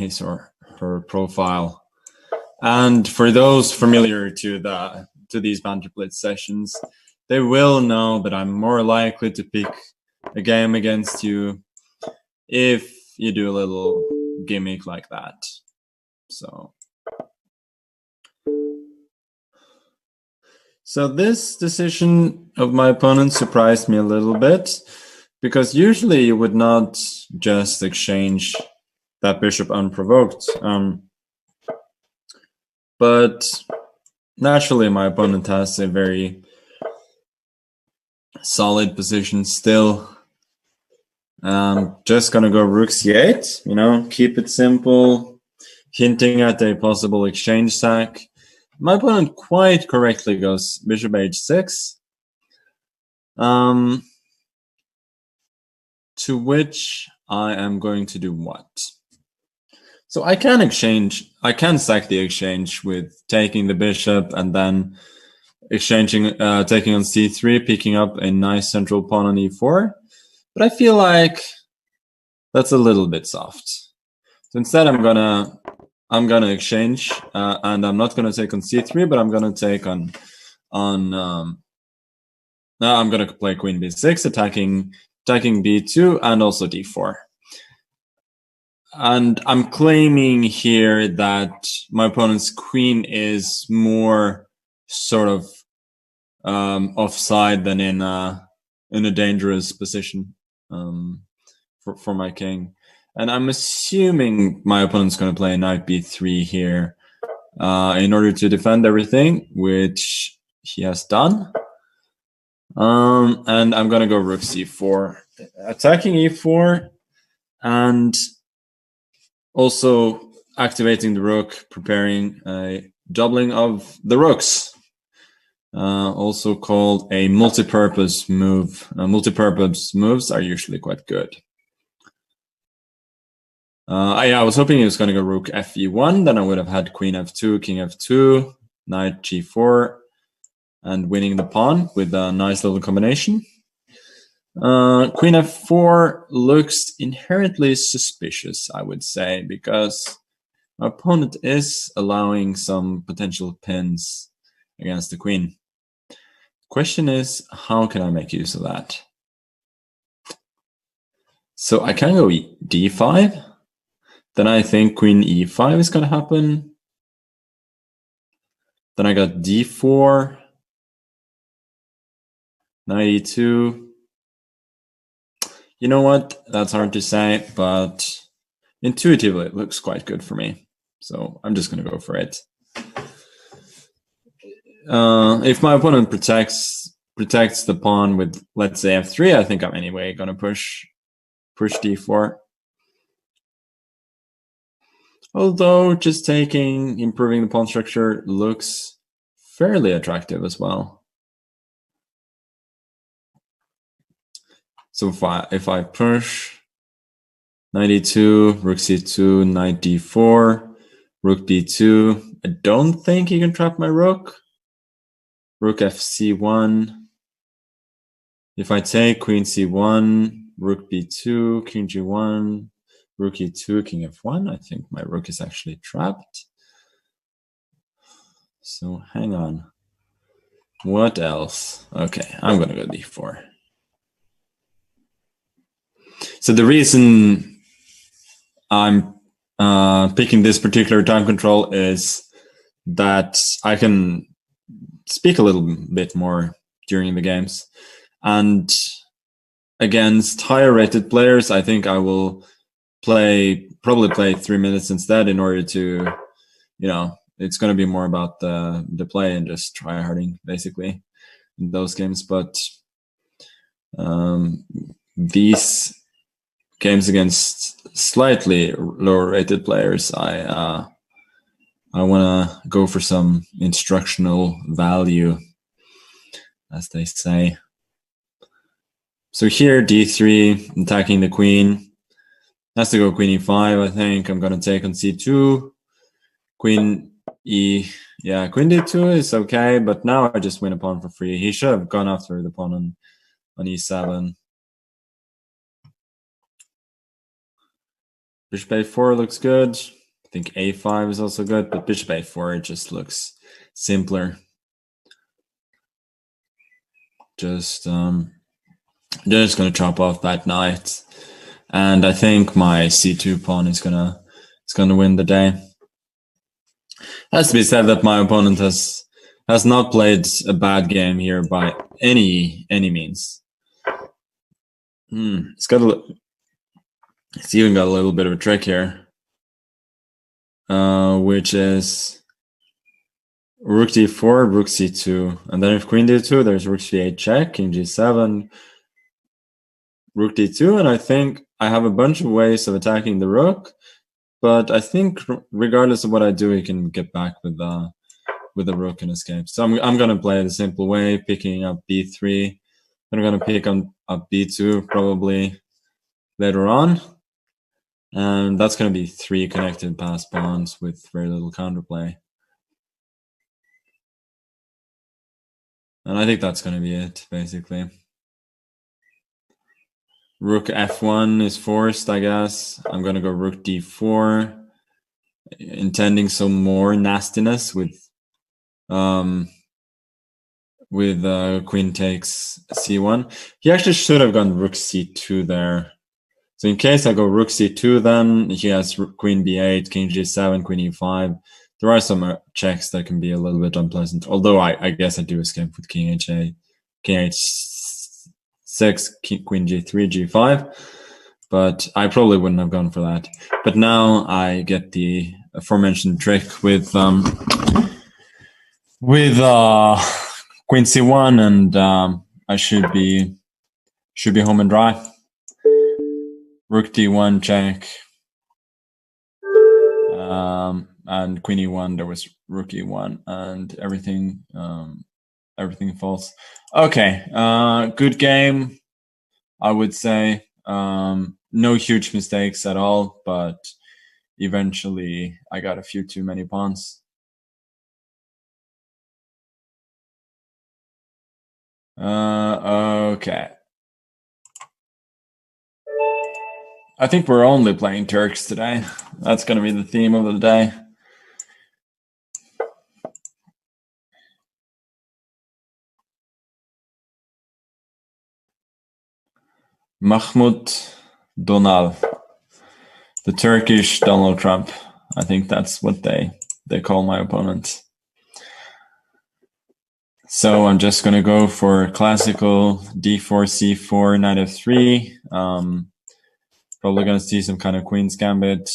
his or her profile. And for those familiar to these Banter Blitz sessions, they will know that I'm more likely to pick a game against you if you do a little gimmick like that. So this decision of my opponent surprised me a little bit, because usually you would not just exchange that bishop unprovoked. But naturally, my opponent has a very solid position still. Just gonna go rook c8, you know, keep it simple, hinting at a possible exchange sack. My opponent quite correctly goes bishop h6. To which I am going to do what? So I can sack the exchange with taking the bishop and then exchanging, taking on c3, picking up a nice central pawn on e4. But I feel like that's a little bit soft. So instead, I'm gonna exchange, and I'm not gonna take on c3, but I'm gonna take on. Now I'm gonna play queen b6, attacking b2 and also d4. And I'm claiming here that my opponent's queen is more sort of offside than in a dangerous position for my king. And I'm assuming my opponent's going to play knight b3 here in order to defend everything, which he has done. And I'm going to go rook c4, attacking e4, and also activating the rook, preparing a doubling of the rooks. Also called a multi-purpose move. Multi-purpose moves are usually quite good. I was hoping he was going to go rook fe1, then I would have had queen f2, king f2, knight g4, and winning the pawn with a nice little combination. Queen f4 looks inherently suspicious, I would say, because my opponent is allowing some potential pins against the queen. Question is, how can I make use of that? So I can go d5. Then I think queen e5 is going to happen. Then I got d4, knight e2. You know what? That's hard to say, but intuitively it looks quite good for me. So I'm just going to go for it. If my opponent protects the pawn with, let's say, f3, I think I'm anyway going to push d4. Although just improving the pawn structure looks fairly attractive as well. So if I push knight e2, rook c2, knight d4, rook b2, I don't think he can trap my rook. Rook fc1. If I take queen c1, rook b2, king g1, rook e2, king f1, I think my rook is actually trapped. So hang on. What else? Okay, I'm gonna go d4. So the reason I'm picking this particular time control is that I can speak a little bit more during the games. And against higher rated players, I think I will probably play 3 minutes instead, in order to, you know, it's going to be more about the play and just try harding basically in those games. But these games against slightly lower rated players, I want to go for some instructional value, as they say. So here, d3, attacking the queen. Has to go queen e5, I think. I'm going to take on c2. Queen d2 is okay, but now I just win a pawn for free. He should have gone after the pawn on e7. Bishop a4 looks good. I think a5 is also good, but bishop a4 just looks simpler. Just gonna chop off that knight, and I think my c2 pawn is gonna win the day. Has to be said that my opponent has not played a bad game here by any means. It's even got a little bit of a trick here, which is rook d4, rook c2, and then if queen d2, there's rook c8 check, king g7, rook d2, and I think I have a bunch of ways of attacking the rook, but I think regardless of what I do, he can get back with the rook and escape. So I'm gonna play it a simple way, picking up b3. I'm gonna pick up b2 probably later on, and that's gonna be 3 connected pass pawns with very little counterplay. And I think that's gonna be it, basically. Rook f1 is forced, I guess. I'm gonna go rook d4, intending some more nastiness with queen takes c1. He actually should have gone rook c2 there. So in case I go rook c2, then he has queen b8, king g7, queen e5. There are some checks that can be a little bit unpleasant. Although I guess I do escape with king h8, king h6, queen g3, g5. But I probably wouldn't have gone for that. But now I get the aforementioned trick with queen c1, and I should be home and dry. Rook d1 check, and queen e1. There was rook e1, and everything falls. Okay, good game, I would say. No huge mistakes at all, but eventually I got a few too many pawns. Okay. I think we're only playing Turks today. That's going to be the theme of the day. Mahmoud Donal, the Turkish Donald Trump. I think that's what they call my opponent. So I'm just going to go for classical d4, c4, knight f3. Probably going to see some kind of queen's gambit.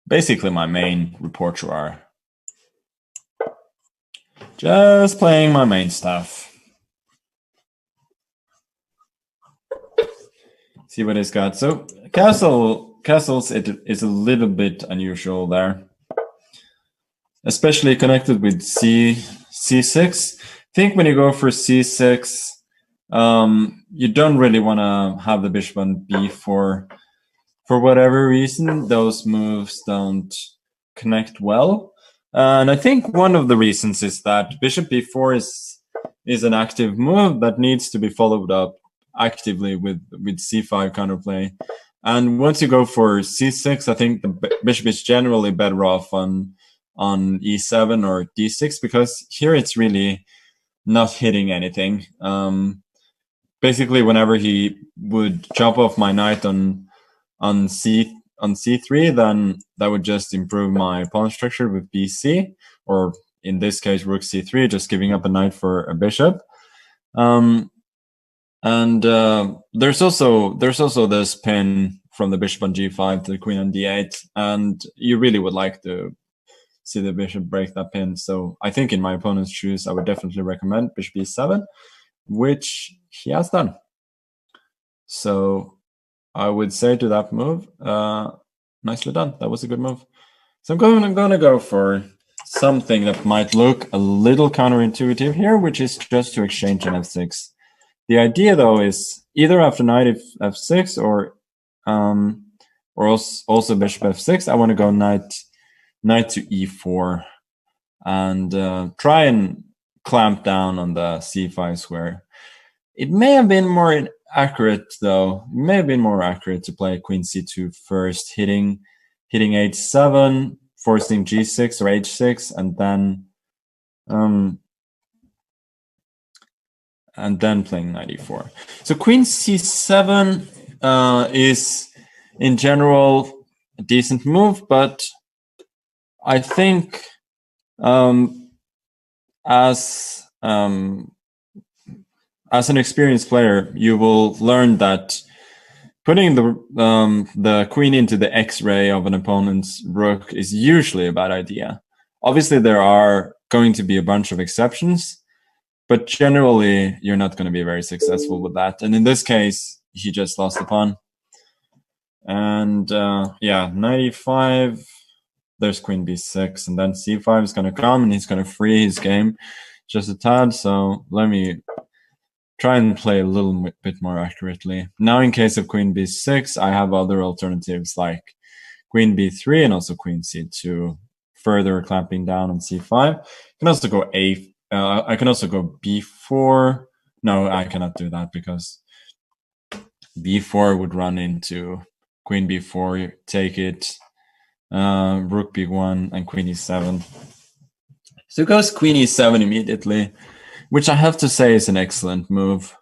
Basically my main repertoire. Just playing my main stuff. See what he's got. So castles, it is a little bit unusual there, especially connected with c6. I think when you go for c6, you don't really want to have the bishop on b4. For whatever reason, those moves don't connect well. And I think one of the reasons is that bishop b4 is an active move that needs to be followed up actively with c5 counterplay. And once you go for c6, I think the bishop is generally better off on e7 or d6, because here it's really not hitting anything. Basically, whenever he would chop off my knight on c3, then that would just improve my pawn structure with bc, or in this case rook c3, just giving up a knight for a bishop. And there's also this pin from the bishop on g5 to the queen on d8, and you really would like to see the bishop break that pin. So I think in my opponent's shoes, I would definitely recommend bishop e7, which he has done. So I would say to that move, nicely done. That was a good move. So I'm going to go for something that might look a little counterintuitive here, which is just to exchange an f6. The idea, though, is either after knight f6 or also bishop f6. I want to go knight to e4 and try and clamp down on the c5 square. It may have been more accurate though. It may have been more accurate to play queen c2 first, hitting h7, forcing g6 or h6, and then playing knight e4. So queen c7 is in general a decent move, but I think as an experienced player, you will learn that putting the queen into the X-ray of an opponent's rook is usually a bad idea. Obviously, there are going to be a bunch of exceptions, but generally, you're not going to be very successful with that. And in this case, he just lost the pawn. And yeah, knight e5, there's queen b6, and then c5 is going to come, and he's going to free his game just a tad. So let me try and play a little bit more accurately. Now, in case of queen b6, I have other alternatives like queen b3 and also queen c2, further clamping down on c5. I can also go I can also go b4. No, I cannot do that because b4 would run into queen b4, take it, rook b1, and queen e7. So it goes queen e7 immediately, which I have to say is an excellent move.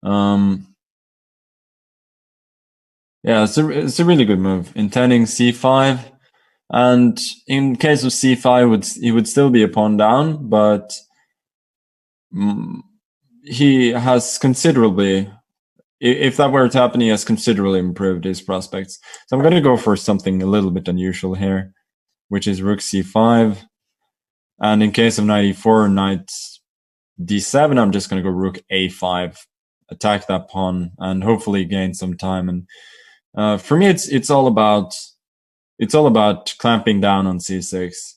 Yeah, it's a really good move. Intending c5, and in case of c5, he would still be a pawn down, but he has considerably, if that were to happen, he has considerably improved his prospects. So I'm going to go for something a little bit unusual here, which is rook c5. And in case of knight e4, knight d7, I'm just going to go rook a5, attack that pawn, and hopefully gain some time. And for me, it's all about clamping down on c6.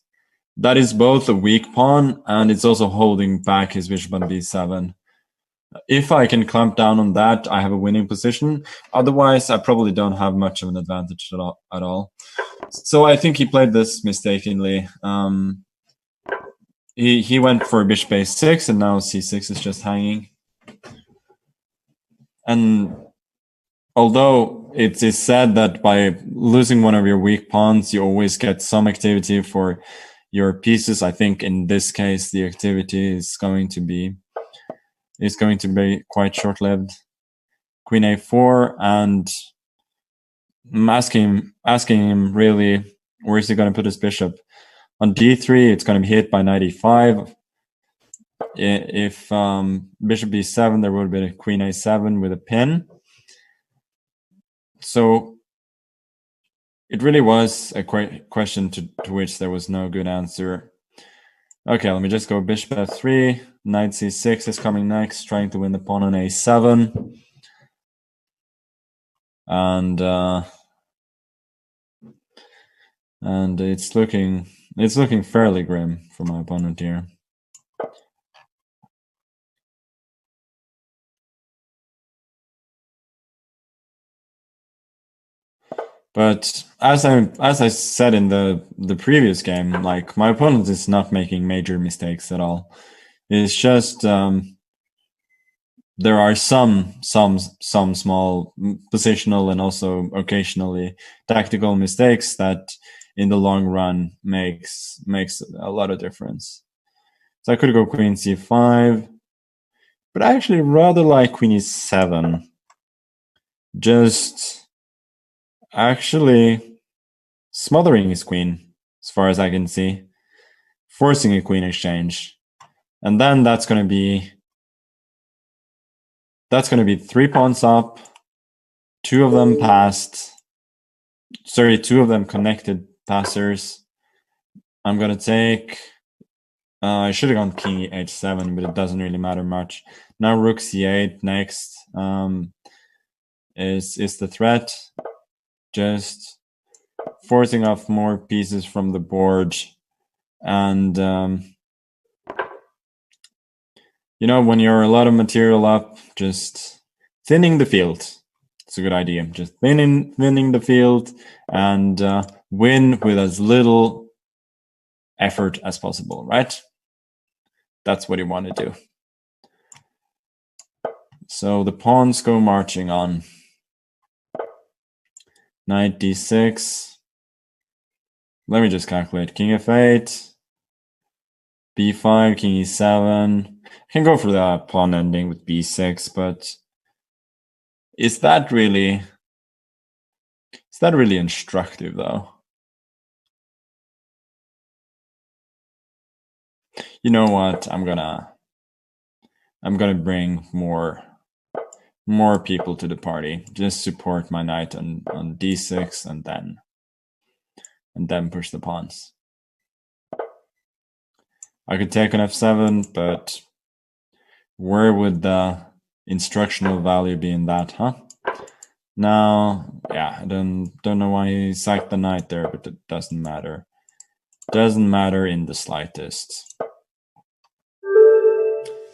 That is both a weak pawn, and it's also holding back his bishop on b7. If I can clamp down on that, I have a winning position. Otherwise, I probably don't have much of an advantage at all. So I think he played this mistakenly. He went for bishop a6, and now c6 is just hanging. And although it is said that by losing one of your weak pawns, you always get some activity for your pieces, I think in this case the activity is going to be quite short-lived. Queen a4, and I'm asking him really, where is he going to put his bishop? On d3, it's going to be hit by knight e5. If bishop b7, there would have been a queen a7 with a pin. So it really was a question to which there was no good answer. Okay, let me just go bishop f3. Knight c6 is coming next, trying to win the pawn on a7. And it's looking fairly grim for my opponent here. But as I said in the previous game, like, my opponent is not making major mistakes at all. It's just there are some small positional and also occasionally tactical mistakes that in the long run makes a lot of difference. So I could go queen c5, but I actually rather like queen e7. Just actually smothering his queen, as far as I can see, forcing a queen exchange. And then that's going to be 3 pawns up, 2 of them passed, 2 of them connected passers. I'm going to take, I should have gone king h7, but it doesn't really matter much. Now rook c8 next is the threat. Just forcing off more pieces from the board, and you know, when you're a lot of material up, just thinning the field. It's a good idea. Just thinning the field and win with as little effort as possible, right? That's what you want to do. So the pawns go marching on. Knight d6. Let me just calculate. King f8. b5, king e7. I can go for the pawn ending with b6, but is that really instructive though? You know what? I'm gonna bring more people to the party. Just support my knight on d6 and then push the pawns. I could take on f7, but where would the instructional value be in that, huh? Now, yeah, I don't know why he sacked the knight there, but it doesn't matter. Doesn't matter in the slightest.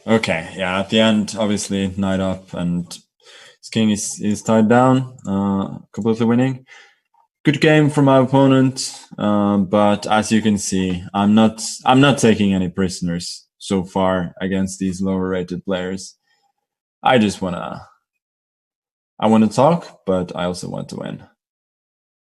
Okay, yeah, at the end, obviously, knight up, and his king is tied down, completely winning. Good game from my opponent, but as you can see, I'm not taking any prisoners so far against these lower rated players. I just wanna talk, but I also want to win.